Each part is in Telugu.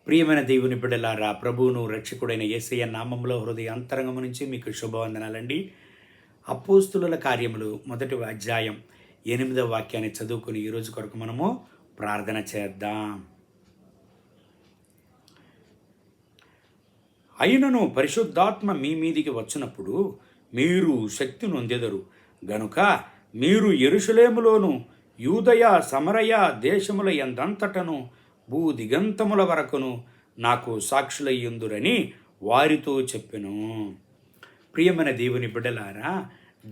ప్రియమైన దేవుని బిడ్డలారా, ప్రభువును రక్షకుడైన యేసయ్య నామంలో హృదయ అంతరంగము నుంచి మీకు శుభవందనాలండి. అపోస్తుల కార్యములు 1వ అధ్యాయం 8వ వాక్యాన్ని చదువుకుని ఈరోజు కొరకు మనము ప్రార్థన చేద్దాం. అయినను పరిశుద్ధాత్మ మీ మీదికి వచ్చినప్పుడు మీరు శక్తి నొందెదరు గనుక మీరు యెరూషలేములోను యూదయ సమరయ దేశముల యందంతటను భూదిగంతముల వరకును నాకు సాక్షులయ్యుందురని వారితో చెప్పెను. ప్రియమైన దేవుని బిడ్డలారా,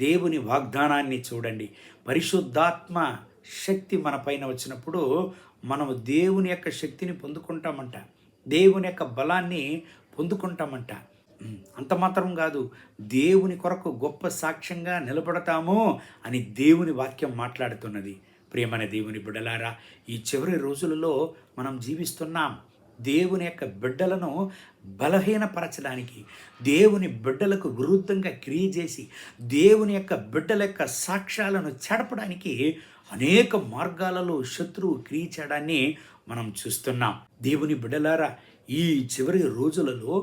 దేవుని వాగ్దానాన్ని చూడండి. పరిశుద్ధాత్మ శక్తి మన పైన వచ్చినప్పుడు మనము దేవుని యొక్క శక్తిని పొందుకుంటామంట, దేవుని యొక్క బలాన్ని పొందుకుంటామంట. అంత మాత్రం కాదు, దేవుని కొరకు గొప్ప సాక్ష్యంగా నిలబడతాము అని దేవుని వాక్యం మాట్లాడుతున్నది. ప్రియమైన దేవుని బిడ్డలారా, ఈ చివరి రోజులలో మనం జీవిస్తున్నాం. దేవుని యొక్క బిడ్డలను బలహీనపరచడానికి, దేవుని బిడ్డలకు విరుద్ధంగా క్రియ చేసి దేవుని యొక్క బిడ్డల యొక్క సాక్ష్యాలను చెడపడానికి అనేక మార్గాలలో శత్రువు క్రియ చేయడాన్ని మనం చూస్తున్నాం. దేవుని బిడ్డలారా, ఈ చివరి రోజులలో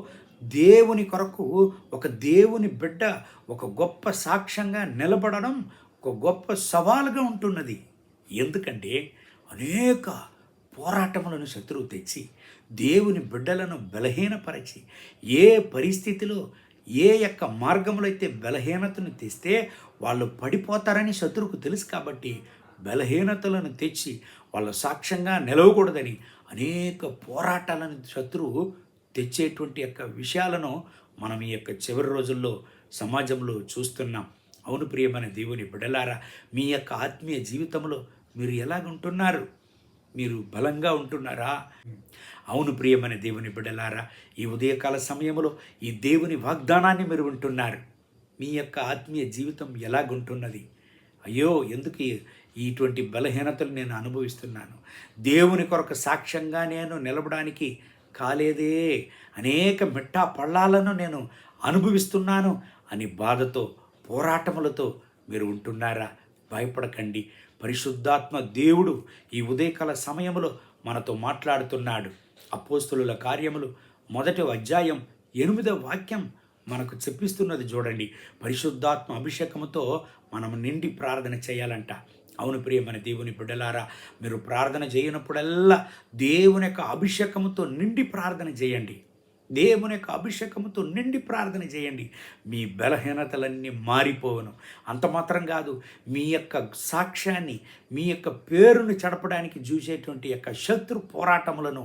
దేవుని కొరకు ఒక దేవుని బిడ్డ ఒక గొప్ప సాక్ష్యంగా నిలబడడం ఒక గొప్ప సవాలుగా ఉంటున్నది. ఎందుకంటే అనేక పోరాటములను శత్రువు తెచ్చి దేవుని బిడ్డలను బలహీనపరిచి, ఏ పరిస్థితిలో ఏ యొక్క మార్గంలో అయితే బలహీనతను తెస్తే వాళ్ళు పడిపోతారని శత్రువుకు తెలుసు. కాబట్టి బలహీనతలను తెచ్చి వాళ్ళ సాక్ష్యంగా నిలవకూడదని అనేక పోరాటాలను శత్రువు తెచ్చేటువంటి యొక్క విషయాలను మనం ఈ యొక్క చివరి రోజుల్లో సమాజంలో చూస్తున్నాం. అవును ప్రియమైన దేవుని బిడ్డలారా, మీ యొక్క ఆత్మీయ జీవితంలో మీరు ఎలాగుంటున్నారు? మీరు బలంగా ఉంటున్నారా? అవును ప్రియమైన దేవుని బిడ్డలారా, ఈ ఉదయకాల సమయంలో ఈ దేవుని వాగ్దానాన్ని మీరు వింటున్నారు. మీ యొక్క ఆత్మీయ జీవితం ఎలాగుంటున్నది? అయ్యో, ఎందుకు ఇటువంటి బలహీనతలు నేను అనుభవిస్తున్నాను? దేవుని కొరకు సాక్ష్యంగా నేను నిలబడానికి కాలేదే, అనేక మిట్టా పళ్ళాలను నేను అనుభవిస్తున్నాను అని బాధతో పోరాటములతో మీరు ఉంటున్నారా? భయపడకండి. పరిశుద్ధాత్మ దేవుడు ఈ ఉదయకాల సమయంలో మనతో మాట్లాడుతున్నాడు. అపోస్తుల కార్యములు 1వ అధ్యాయం 8వ వాక్యం మనకు చెప్పిస్తున్నది చూడండి. పరిశుద్ధాత్మ అభిషేకముతో మనం నిండి ప్రార్థన చేయాలంట. అవును ప్రియమైన దేవుని బిడ్డలారా, మీరు ప్రార్థన చేయనప్పుడల్లా దేవుని యొక్క అభిషేకముతో నిండి ప్రార్థన చేయండి. దేవుని యొక్క అభిషేకముతో నిండి ప్రార్థన చేయండి. మీ బలహీనతలన్నీ మారిపోవను. అంత మాత్రం కాదు, మీ యొక్క సాక్ష్యాన్ని, మీ యొక్క పేరును చెడపడానికి చూసేటువంటి యొక్క శత్రు పోరాటములను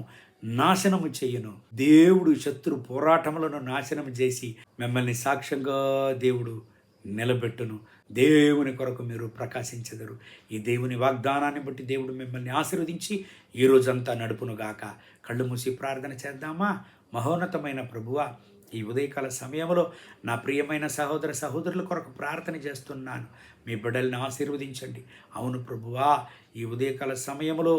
నాశనము చేయను. దేవుడు శత్రు పోరాటములను నాశనం చేసి మిమ్మల్ని సాక్ష్యంగా దేవుడు నిలబెట్టును. దేవుని కొరకు మీరు ప్రకాశించెదరు. ఈ దేవుని వాగ్దానాన్ని బట్టి దేవుడు మిమ్మల్ని ఆశీర్వదించి ఈ రోజంతా నడుపునుగాక. కళ్ళు మూసి ప్రార్థన చేద్దామా? మహోన్నతమైన ప్రభువా, ఈ ఉదయకాల సమయంలో నా ప్రియమైన సహోదర సహోదరుల కొరకు ప్రార్థన చేస్తున్నాను. మీ బిడ్డల్ని ఆశీర్వదించండి. అవును ప్రభువా, ఈ ఉదయకాల సమయంలో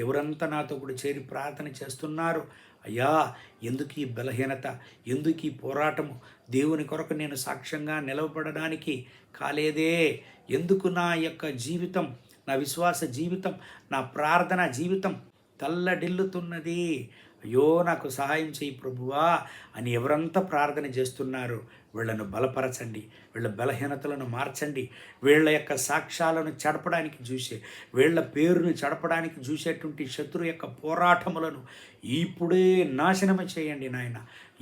ఎవరంతా నాతో కూడా చేరి ప్రార్థన చేస్తున్నారు. అయ్యా, ఎందుకు ఈ బలహీనత, ఎందుకు ఈ పోరాటము? దేవుని కొరకు నేను సాక్ష్యంగా నిలవబడడానికి కాలేదే? ఎందుకు నా యొక్క జీవితం, నా విశ్వాస జీవితం, నా ప్రార్థన జీవితం తల్లడిల్లుతున్నది? అయ్యో, నాకు సహాయం చేయి ప్రభువా అని ఎవరంతా ప్రార్థన చేస్తున్నారు, వీళ్ళను బలపరచండి. వీళ్ళ బలహీనతలను మార్చండి. వీళ్ళ యొక్క సాక్ష్యాలను చెడపడానికి చూసే, వీళ్ళ పేరును చెడపడానికి చూసేటువంటి శత్రు యొక్క పోరాటములను ఇప్పుడే నాశనమే చేయండి నాయన.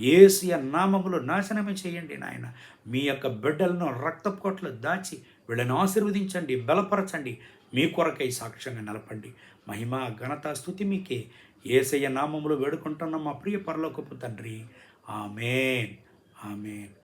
యేసు నామములో నాశనమే చేయండి నాయన. మీ యొక్క బిడ్డలను రక్తపు కోటలో దాచి వీళ్ళను ఆశీర్వదించండి, బలపరచండి. మీ కొరకై సాక్ష్యంగా నిలపండి. మహిమ ఘనత స్తుతి మీకే. యేసయ్య నామములో వేడుకుంటున్న మా ప్రియ పరలోకపు తండ్రి. ఆమేన్, ఆమేన్.